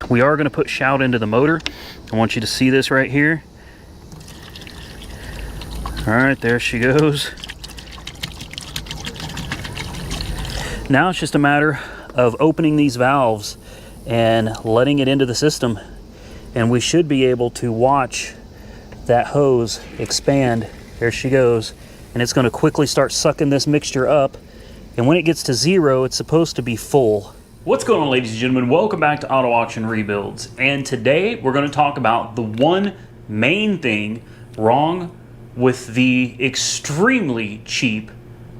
We are going to put shout into the motor. I want you to see this right here. All right, there she goes. Now it's just a matter of opening these valves and letting it into the system, and we should be able to watch that hose expand. There she goes, and it's going to quickly start sucking this mixture up, and when it gets to 0, it's supposed to be full. What's going on, ladies and gentlemen? Welcome back to Auto Auction Rebuilds, and today we're going to talk about the one main thing wrong with the extremely cheap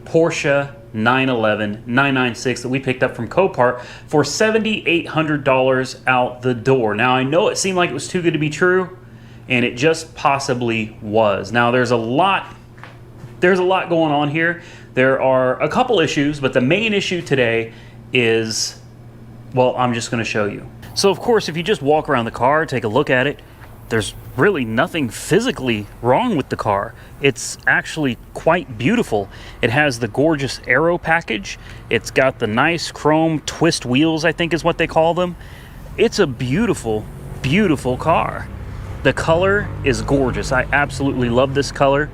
Porsche 996 that we picked up from Copart for $7,800 out the door. Now, I know it seemed like it was too good to be true, and it just possibly was. Now, there's a lot going on here. There are a couple issues, but the main issue today is, well, I'm just going to show you. So, of course, if you just walk around the car, take a look at it, there's really nothing physically wrong with the car. It's actually quite beautiful. It has the gorgeous aero package. It's got the nice chrome twist wheels, I think is what they call them. It's a beautiful, beautiful car. The color is gorgeous. I absolutely love this color.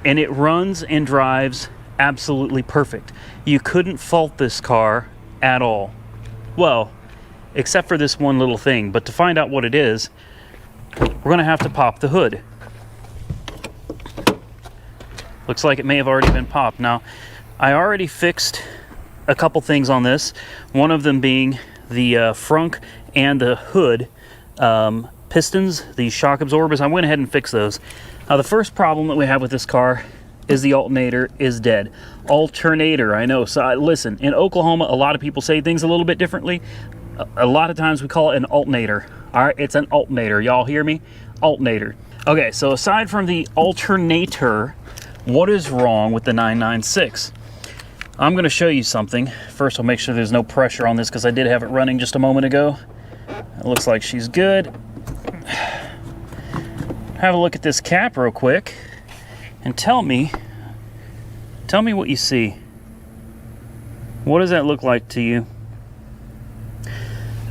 And it runs and drives absolutely perfect. You couldn't fault this car at all. Well, except for this one little thing. But to find out what it is, we're gonna have to pop the hood. Looks like it may have already been popped. Now, I already fixed a couple things on this. One of them being the frunk and the hood pistons, the shock absorbers. I went ahead and fixed those. Now, the first problem that we have with this car is the alternator is dead. Alternator, I know. So listen, in Oklahoma, a lot of people say things a little bit differently. A lot of times we call it an alternator. All right, it's an alternator. Y'all hear me? Alternator. Okay, so aside from the alternator, what is wrong with the 996? I'm going to show you something. First, I'll make sure there's no pressure on this because I did have it running just a moment ago. It looks like she's good. Have a look at this cap real quick and tell me what you see. What does that look like to you?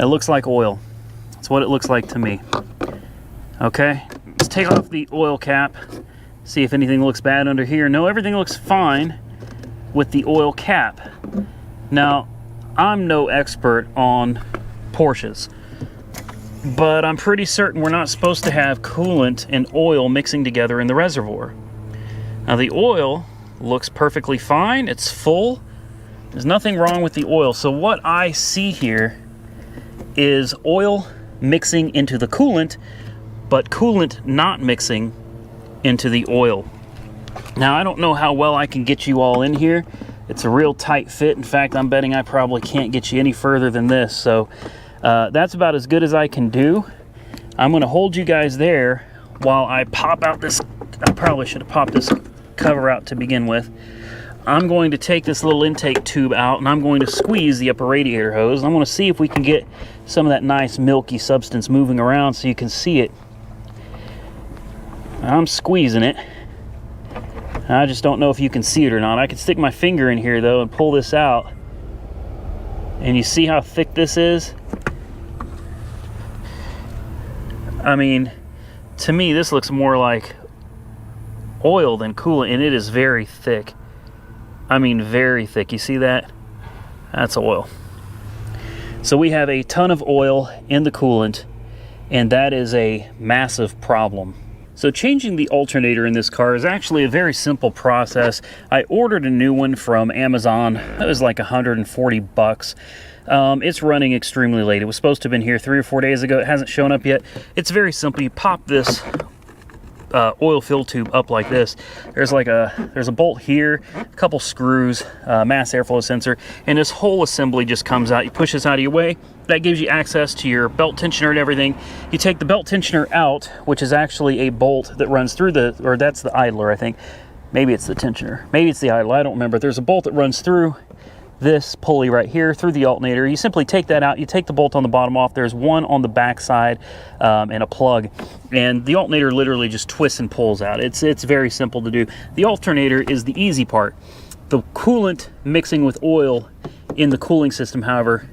It looks like oil. That's what it looks like to me. Okay, let's take off the oil cap, see if anything looks bad under here. No, everything looks fine with the oil cap. Now, I'm no expert on Porsches, but I'm pretty certain we're not supposed to have coolant and oil mixing together in the reservoir. Now, the oil looks perfectly fine. It's full. There's nothing wrong with the oil. So what I see here is oil mixing into the coolant, but coolant not mixing into the oil. Now, I don't know how well I can get you all in here. It's a real tight fit. In fact, I'm betting I probably can't get you any further than this. So that's about as good as I can do. I'm going to hold you guys there while I pop out this. I probably should have popped this cover out to begin with. I'm going to take this little intake tube out and I'm going to squeeze the upper radiator hose. I'm going to see if we can get some of that nice milky substance moving around so you can see it. I'm squeezing it. I just don't know if you can see it or not. I can stick my finger in here though and pull this out. And you see how thick this is? I mean, to me this looks more like oil than coolant, and it is very thick. I mean, very thick. You see that? That's oil. So we have a ton of oil in the coolant, and that is a massive problem. So changing the alternator in this car is actually a very simple process. I ordered a new one from Amazon. It was like 140 bucks. It's running extremely late. It was supposed to have been here 3 or 4 days ago. It hasn't shown up yet. It's very simple. You pop this oil fill tube up like this. There's a bolt here, a couple screws, mass airflow sensor, and this whole assembly just comes out. You push this out of your way. That gives you access to your belt tensioner and everything. You take the belt tensioner out, which is actually a bolt that runs through or that's the idler, I think. Maybe it's the tensioner. Maybe it's the idler. I don't remember. There's a bolt that runs through this pulley right here through the alternator. You simply take that out. You take the bolt on the bottom off. There's one on the back side and a plug, and the alternator literally just twists and pulls out. It's very simple to do. The alternator is the easy part. The coolant mixing with oil in the cooling system, however,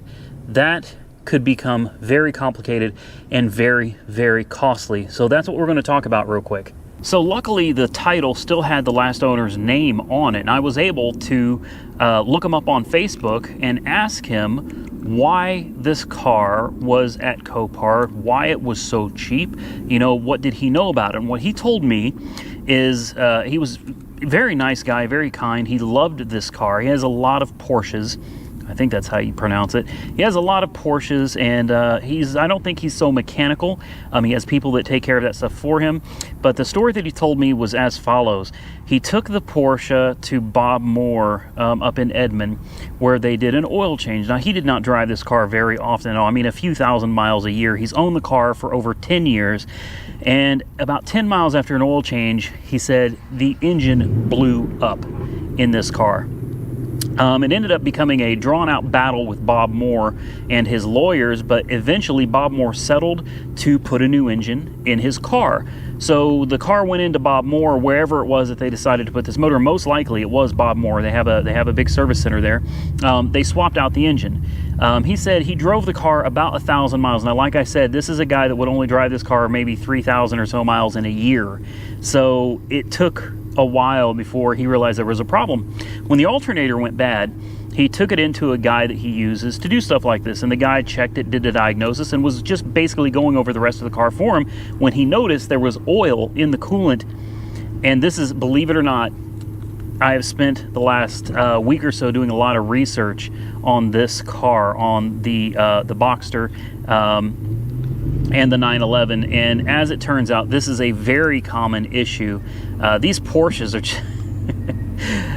that could become very complicated and very, very costly. So that's what we're going to talk about real quick. So luckily the title still had the last owner's name on it, and I was able to look him up on Facebook and ask him why this car was at Copart, why it was so cheap, you know, what did he know about it. And what he told me is he was a very nice guy, very kind. He loved this car. He has a lot of Porsches. I think that's how you pronounce it. He has a lot of Porsches, and I don't think he's so mechanical. He has people that take care of that stuff for him. But the story that he told me was as follows. He took the Porsche to Bob Moore up in Edmond, where they did an oil change. Now, he did not drive this car very often at all. I mean, a few thousand miles a year. He's owned the car for over 10 years. And about 10 miles after an oil change, he said the engine blew up in this car. It ended up becoming a drawn-out battle with Bob Moore and his lawyers, but eventually Bob Moore settled to put a new engine in his car. So the car went into Bob Moore, wherever it was that they decided to put this motor. Most likely it was Bob Moore. They have a big service center there. They swapped out the engine. He said he drove the car about 1,000 miles. Now, like I said, this is a guy that would only drive this car maybe 3,000 or so miles in a year. So it took a while before he realized there was a problem. When the alternator went bad, he took it into a guy that he uses to do stuff like this, and the guy checked it, did a diagnosis, and was just basically going over the rest of the car for him when he noticed there was oil in the coolant. And this is, believe it or not, I have spent the last week or so doing a lot of research on this car, on the Boxster and the 911, and as it turns out, this is a very common issue. These Porsches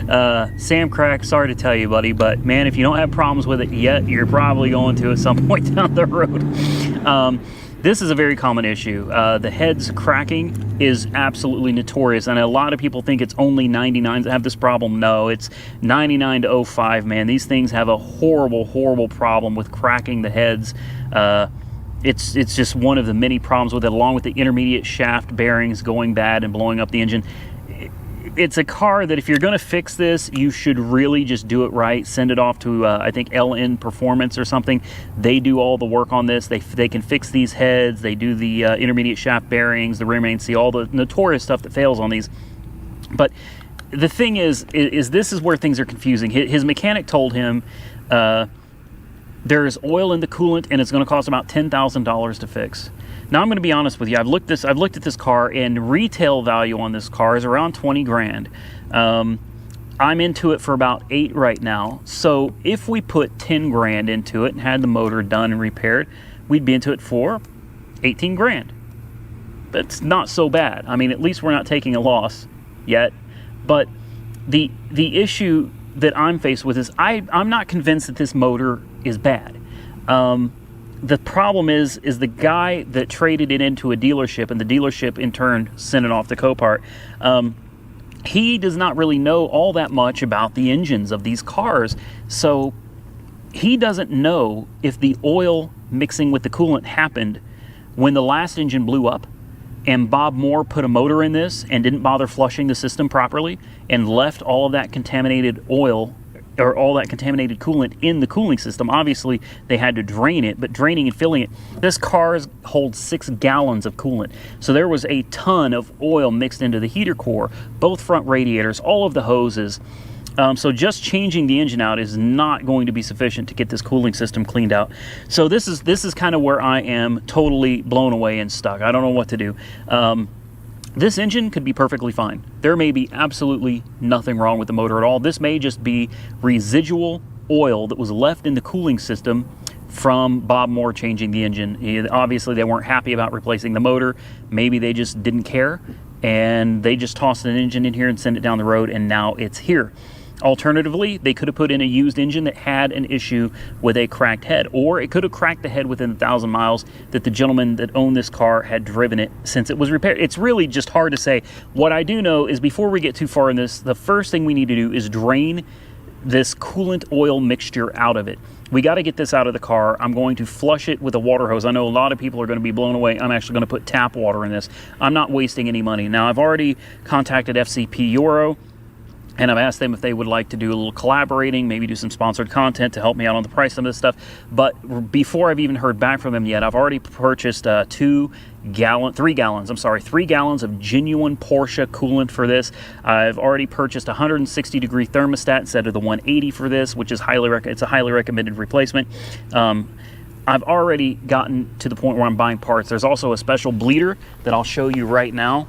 are Sam Crack, sorry to tell you, buddy, but man, if you don't have problems with it yet, you're probably going to at some point down the road. This is a very common issue. The heads cracking is absolutely notorious, and a lot of people think it's only 99s that have this problem. No, it's 99 to 05, man. These things have a horrible, horrible problem with cracking the heads. It's just one of the many problems with it, along with the intermediate shaft bearings going bad and blowing up the engine. It's a car that if you're going to fix this, you should really just do it right. Send it off to, I think, LN Performance or something. They do all the work on this. They can fix these heads. They do the intermediate shaft bearings, the rear main C, all the notorious stuff that fails on these. But the thing is this is where things are confusing. His mechanic told him there's oil in the coolant and it's going to cost about $10,000 to fix. Now, I'm going to be honest with you. I've looked at this car, and retail value on this car is around 20 grand. I'm into it for about 8 right now. So if we put 10 grand into it and had the motor done and repaired, we'd be into it for 18 grand. That's not so bad. I mean, at least we're not taking a loss yet. But the issue that I'm faced with is I'm not convinced that this motor is bad. The problem is the guy that traded it into a dealership, and the dealership in turn sent it off to Copart. He does not really know all that much about the engines of these cars, so he doesn't know if the oil mixing with the coolant happened when the last engine blew up and Bob Moore put a motor in this and didn't bother flushing the system properly and left all of that contaminated oil or all that contaminated coolant in the cooling system. Obviously, they had to drain it, but draining and filling it, this car holds 6 gallons of coolant. So there was a ton of oil mixed into the heater core, both front radiators, all of the hoses. So just changing the engine out is not going to be sufficient to get this cooling system cleaned out. So this is kind of where I am totally blown away and stuck. I don't know what to do. This engine could be perfectly fine. There may be absolutely nothing wrong with the motor at all. This may just be residual oil that was left in the cooling system from Bob Moore changing the engine. Obviously, they weren't happy about replacing the motor. Maybe they just didn't care, and they just tossed an engine in here and sent it down the road, and now it's here. Alternatively, they could have put in a used engine that had an issue with a cracked head, or it could have cracked the head within 1,000 miles that the gentleman that owned this car had driven it since it was repaired. It's really just hard to say. What I do know is before we get too far in this, the first thing we need to do is drain this coolant oil mixture out of it. We got to get this out of the car. I'm going to flush it with a water hose. I know a lot of people are going to be blown away. I'm actually going to put tap water in this. I'm not wasting any money. Now, I've already contacted FCP Euro, And I've asked them if they would like to do a little collaborating, maybe do some sponsored content to help me out on the price of some of this stuff. But before I've even heard back from them yet, I've already purchased 3 gallons of genuine Porsche coolant for this. I've already purchased a 160 degree thermostat instead of the 180 for this, which is it's a highly recommended replacement. I've already gotten to the point where I'm buying parts. There's also a special bleeder that I'll show you right now.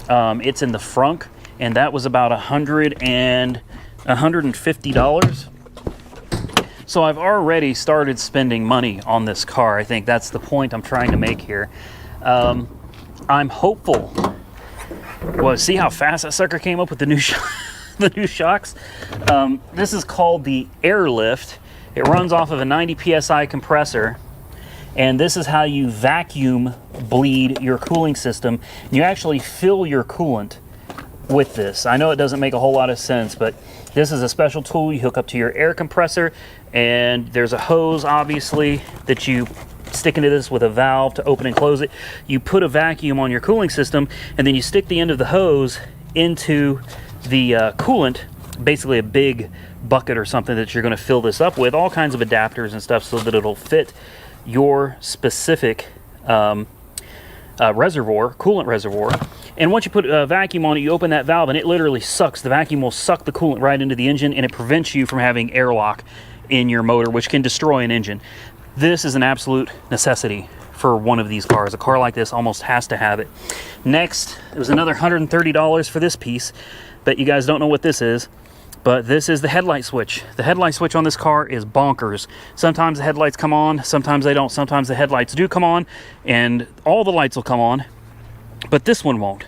It's in the frunk, and that was about $150. So I've already started spending money on this car. I think that's the point I'm trying to make here. I'm hopeful. Well, see how fast that sucker came up with the new the new shocks? This is called the Airlift. It runs off of a 90 psi compressor, and this is how you vacuum bleed your cooling system. You actually fill your coolant with this. I know it doesn't make a whole lot of sense, but this is a special tool you hook up to your air compressor, and there's a hose obviously that you stick into this with a valve to open and close it. You put a vacuum on your cooling system, and then you stick the end of the hose into the coolant, basically a big bucket or something that you're going to fill this up with, all kinds of adapters and stuff so that it'll fit your specific coolant reservoir. And once you put a vacuum on it, you open that valve and it literally sucks. The vacuum will suck the coolant right into the engine, and it prevents you from having airlock in your motor, which can destroy an engine. This is an absolute necessity for one of these cars. A car like this almost has to have it. Next, it was another $130 for this piece, but you guys don't know what this is. But this is the headlight switch. The headlight switch on this car is bonkers. Sometimes the headlights come on, sometimes they don't. Sometimes the headlights do come on, and all the lights will come on, but this one won't.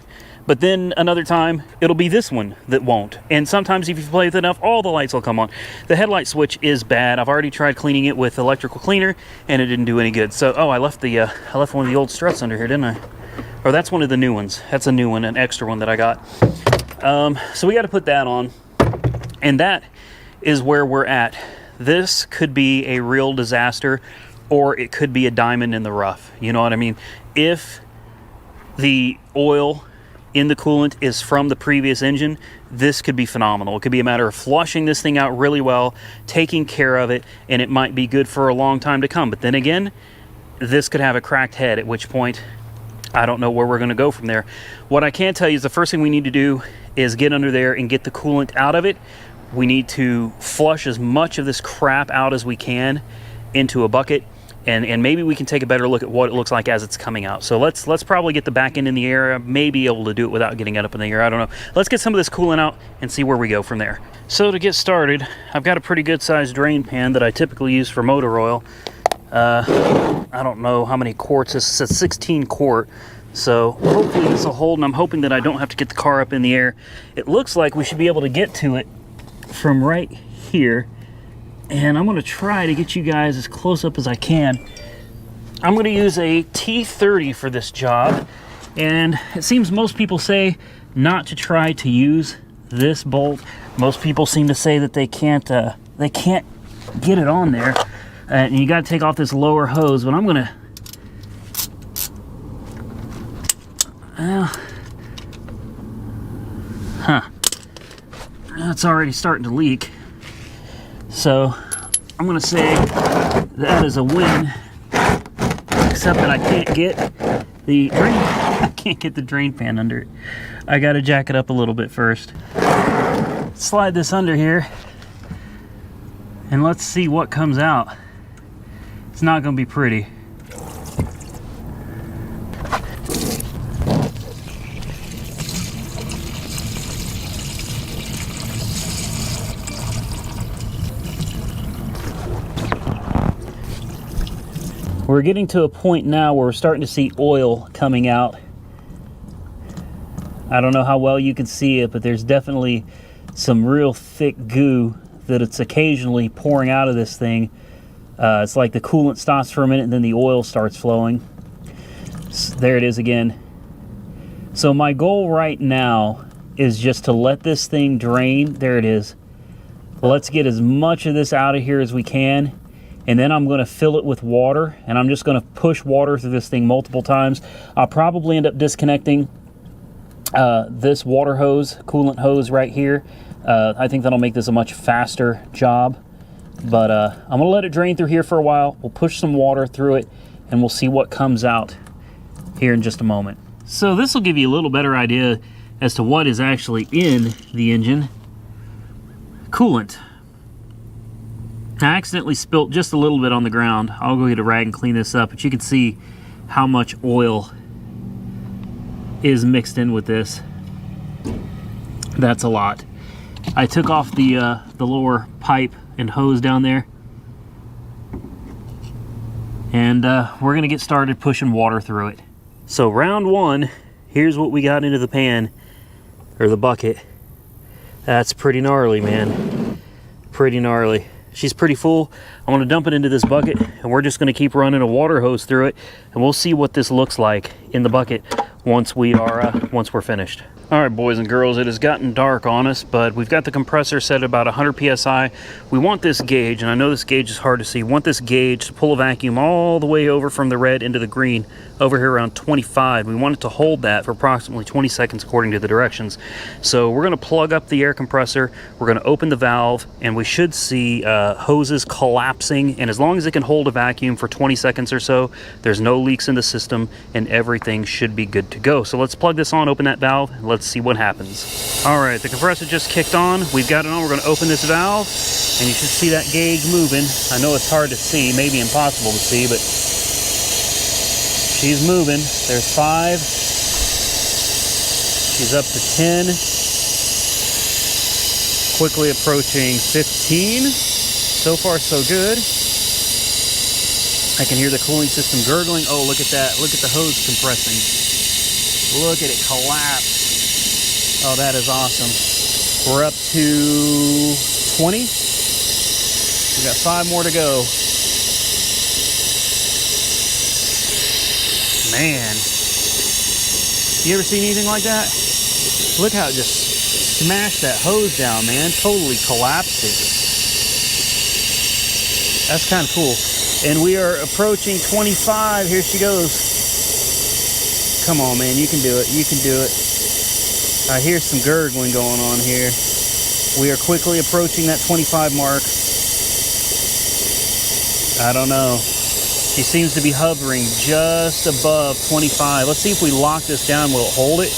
But then another time, it'll be this one that won't. And sometimes if you play with it enough, all the lights will come on. The headlight switch is bad. I've already tried cleaning it with electrical cleaner, and it didn't do any good. So, I left one of the old struts under here, didn't I? Or that's one of the new ones. That's a new one, an extra one that I got. So we got to put that on. And that is where we're at. This could be a real disaster, or it could be a diamond in the rough. You know what I mean? If the oil in the coolant is from the previous engine, this could be phenomenal. It could be a matter of flushing this thing out really well, taking care of it, and it might be good for a long time to come. But then again, this could have a cracked head, at which point I don't know where we're going to go from there. What I can tell you is the first thing we need to do is get under there and get the coolant out of it. We need to flush as much of this crap out as we can into a bucket, and maybe we can take a better look at what it looks like as it's coming out. So let's probably get the back end in the air. I may be able to do it without getting it up in the air. I don't know. Let's get some of this coolant out and see where we go from there. So to get started, I've got a pretty good sized drain pan that I typically use for motor oil. I don't know how many quarts. This says 16 quart. So hopefully this will hold, and I'm hoping that I don't have to get the car up in the air. It looks like we should be able to get to it from right here, and I'm going to try to get you guys as close up as I can. I'm going to use a T30 for this job, and it seems most people say not to try to use this bolt. Most people seem to say that they can't get it on there, and you got to take off this lower hose. But I'm going to it's already starting to leak, so I'm gonna say that is a win, except that I can't get the drain pan under it. I gotta jack it up a little bit first. Slide this under here and let's see what comes out. It's not gonna be pretty. We're getting to a point now where we're starting to see oil coming out. I don't know how well you can see it, but there's definitely some real thick goo that it's occasionally pouring out of this thing. It's like the coolant stops for a minute and then the oil starts flowing. There it is again. So my goal right now is just to let this thing drain. There it is. Let's get as much of this out of here as we can. And then I'm going to fill it with water, and I'm just going to push water through this thing multiple times. I'll probably end up disconnecting this water hose, coolant hose right here. I think that'll make this a much faster job. But I'm gonna let it drain through here for a while. We'll push some water through it and we'll see what comes out here in just a moment. So this will give you a little better idea as to what is actually in the engine. Coolant. I accidentally spilt just a little bit on the ground. I'll go get a rag and clean this up, but you can see how much oil is mixed in with this. That's a lot. I took off the lower pipe and hose down there, and we're gonna get started pushing water through it. So round one, here's what we got into the pan, or the bucket. That's pretty gnarly, man. Pretty gnarly. She's pretty full. I want to dump it into this bucket, and we're just going to keep running a water hose through it, and we'll see what this looks like in the bucket once we're finished. All right, boys and girls, it has gotten dark on us, but we've got the compressor set at about 100 psi. We want this gauge, and I know this gauge is hard to see, we want this gauge to pull a vacuum all the way over from the red into the green, over here around 25. We want it to hold that for approximately 20 seconds according to the directions. So we're going to plug up the air compressor, we're going to open the valve, and we should see hoses collapsing, and as long as it can hold a vacuum for 20 seconds or so, there's no leaks in the system, and everything should be good to go. So let's plug this on, open that valve, and let's see what happens. All right, the compressor just kicked on. We've got it on. We're going to open this valve, and you should see that gauge moving. I know it's hard to see, maybe impossible to see, but she's moving. There's 5. She's up to 10. Quickly approaching 15. So far, so good. I can hear the cooling system gurgling. Oh, look at that. Look at the hose compressing. Look at it collapse. Oh, that is awesome. We're up to 20. We got 5 more to go. Man. You ever seen anything like that? Look how it just smashed that hose down, man. Totally collapsed it. That's kind of cool. And we are approaching 25. Here she goes. Come on, man. You can do it. You can do it. I hear some gurgling going on here. We are quickly approaching that 25 mark. I don't know. She seems to be hovering just above 25. Let's see if we lock this down. Will it hold it?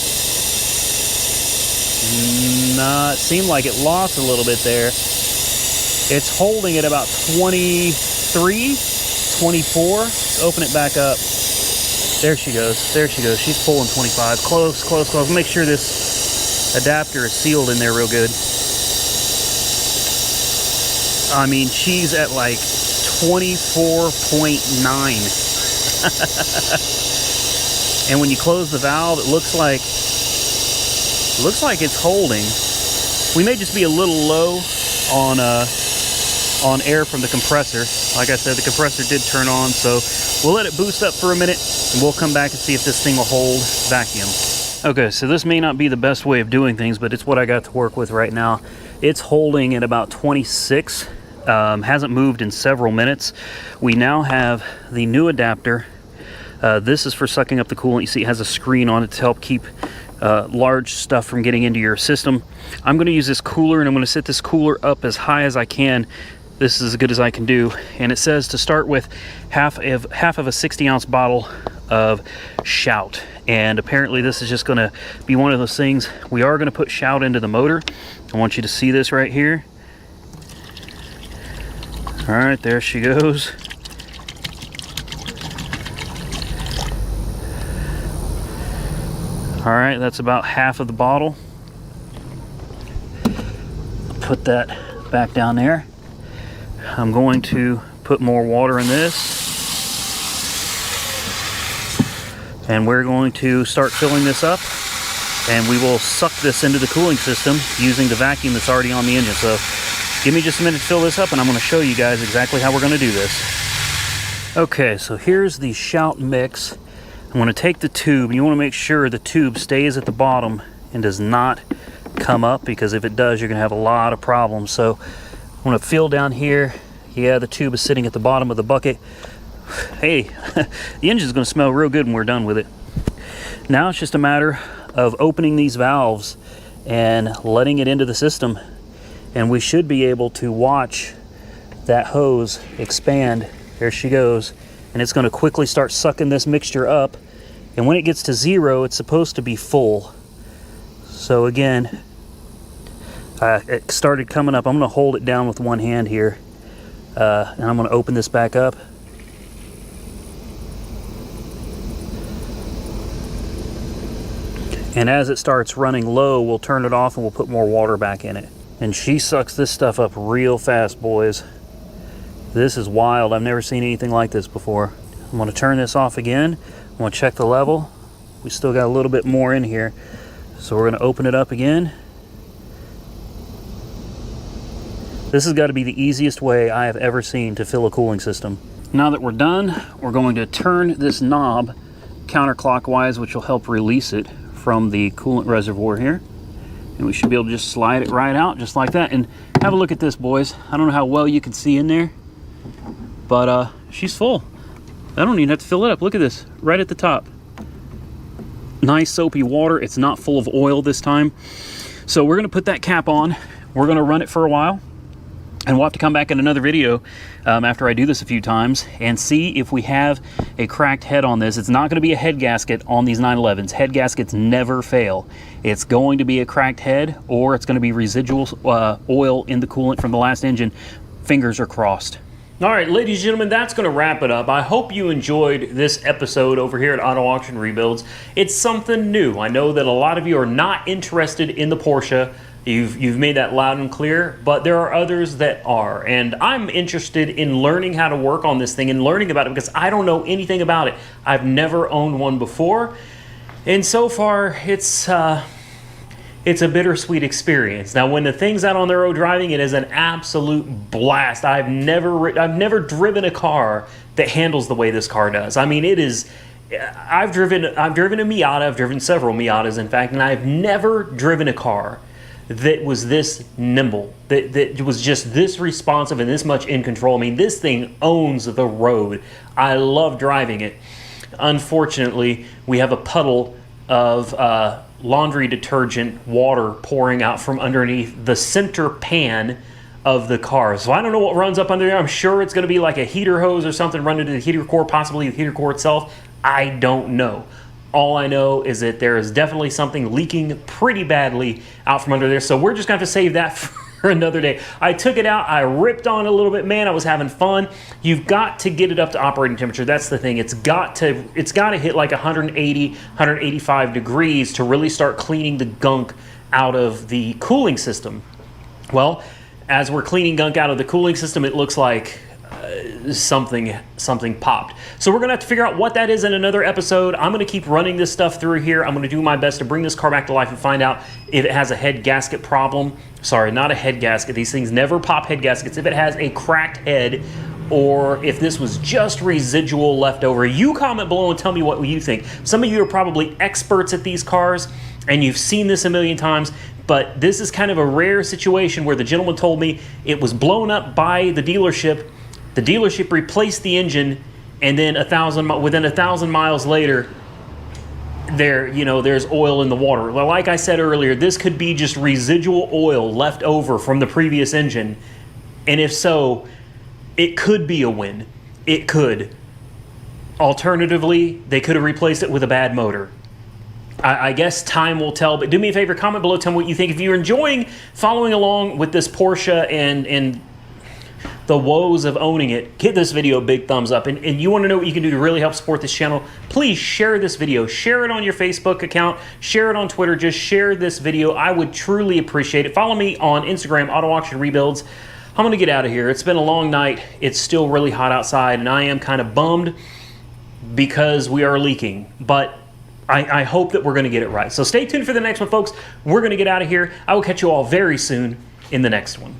Nah, it seemed like it lost a little bit there. It's holding at about 23, 24. Let's open it back up. There she goes. There she goes. She's pulling 25. Close, close, close. Make sure this adapter is sealed in there real good. I mean, she's at like 24.9. And when you close the valve, it looks like it's holding. We may just be a little low on air from the compressor. Like I said, the compressor did turn on, so we'll let it boost up for a minute, and we'll come back and see if this thing will hold vacuum. Okay, so this may not be the best way of doing things, but it's what I got to work with right now. It's holding at about 26. Hasn't moved in several minutes. We now have the new adapter. This is for sucking up the coolant. You see it has a screen on it to help keep large stuff from getting into your system. I'm going to use this cooler, and I'm going to set this cooler up as high as I can. This is as good as I can do. And it says to start with half of a 60-ounce bottle of Shout. And apparently this is just going to be one of those things. We are going to put Shout into the motor. I want you to see this right here. All right, there she goes. All right, that's about half of the bottle. Put that back down there. I'm going to put more water in this. And we're going to start filling this up, and we will suck this into the cooling system using the vacuum that's already on the engine. So give me just a minute to fill this up, and I'm going to show you guys exactly how we're going to do this. Okay, so here's the Shout mix. I'm going to take the tube, and you want to make sure the tube stays at the bottom and does not come up, because if it does, you're going to have a lot of problems. So I'm going to fill down here. Yeah, the tube is sitting at the bottom of the bucket. Hey, the engine's going to smell real good when we're done with it. Now it's just a matter of opening these valves and letting it into the system and we should be able to watch that hose expand. There she goes, and it's going to quickly start sucking this mixture up, and when it gets to 0, it's supposed to be full. So again, it started coming up. I'm going to hold it down with one hand here, and I'm going to open this back up. And as it starts running low, we'll turn it off and we'll put more water back in it. And she sucks this stuff up real fast, boys. This is wild. I've never seen anything like this before. I'm going to turn this off again. I'm going to check the level. We still got a little bit more in here. So we're going to open it up again. This has got to be the easiest way I have ever seen to fill a cooling system. Now that we're done, we're going to turn this knob counterclockwise, which will help release it from the coolant reservoir here, and we should be able to just slide it right out just like that. And have a look at this, boys. I don't know how well you can see in there, but she's full. I don't even have to fill it up. Look at this, right at the top. Nice soapy water. It's not full of oil this time. So we're going to put that cap on. We're going to run it for a while, and we'll have to come back in another video after I do this a few times and see if we have a cracked head on this. It's not going to be a head gasket on these 911s. Head gaskets never fail. It's going to be a cracked head, or it's going to be residual oil in the coolant from the last engine. Fingers are crossed. All right, ladies and gentlemen, that's going to wrap it up. I hope you enjoyed this episode over here at Auto Auction Rebuilds. It's something new. I know that a lot of you are not interested in the Porsche. You've made that loud and clear, but there are others that are, and I'm interested in learning how to work on this thing and learning about it because I don't know anything about it. I've never owned one before, and so far it's a bittersweet experience. Now, when the thing's out on the road driving, it is an absolute blast. I've never driven a car that handles the way this car does. I mean, it is. I've driven a Miata. I've driven several Miatas, in fact, and I've never driven a car that was this nimble, that was just this responsive and this much in control. I mean, this thing owns the road. I love driving it. Unfortunately, we have a puddle of laundry detergent water pouring out from underneath the center pan of the car. So I don't know what runs up under there. I'm sure it's going to be like a heater hose or something running to the heater core, possibly the heater core itself. I don't know. All I know is that there is definitely something leaking pretty badly out from under there. So we're just going to have to save that for another day. I took it out. I ripped on it a little bit. Man, I was having fun. You've got to get it up to operating temperature. That's the thing. It's got to hit like 180, 185 degrees to really start cleaning the gunk out of the cooling system. Well, as we're cleaning gunk out of the cooling system, it looks like something popped. So we're gonna have to figure out what that is in another episode. I'm gonna keep running this stuff through here. I'm gonna do my best to bring this car back to life and find out if it has a head gasket problem. Sorry, not a head gasket. These things never pop head gaskets. If it has a cracked head, or if this was just residual leftover. You comment below and tell me what you think. Some of you are probably experts at these cars and you've seen this a million times, but this is kind of a rare situation where the gentleman told me it was blown up by the dealership. The dealership replaced the engine, and then within 1,000 miles later, there's oil in the water. Well, like I said earlier, this could be just residual oil left over from the previous engine, and if so, it could be a win. It could. Alternatively, they could have replaced it with a bad motor. I guess time will tell, but do me a favor, comment below, tell me what you think. If you're enjoying following along with this Porsche and the woes of owning it, give this video a big thumbs up. And you want to know what you can do to really help support this channel, please share this video. Share it on your Facebook account. Share it on Twitter. Just share this video. I would truly appreciate it. Follow me on Instagram, Auto Auction Rebuilds. I'm going to get out of here. It's been a long night. It's still really hot outside, and I am kind of bummed because we are leaking. But I hope that we're going to get it right. So stay tuned for the next one, folks. We're going to get out of here. I will catch you all very soon in the next one.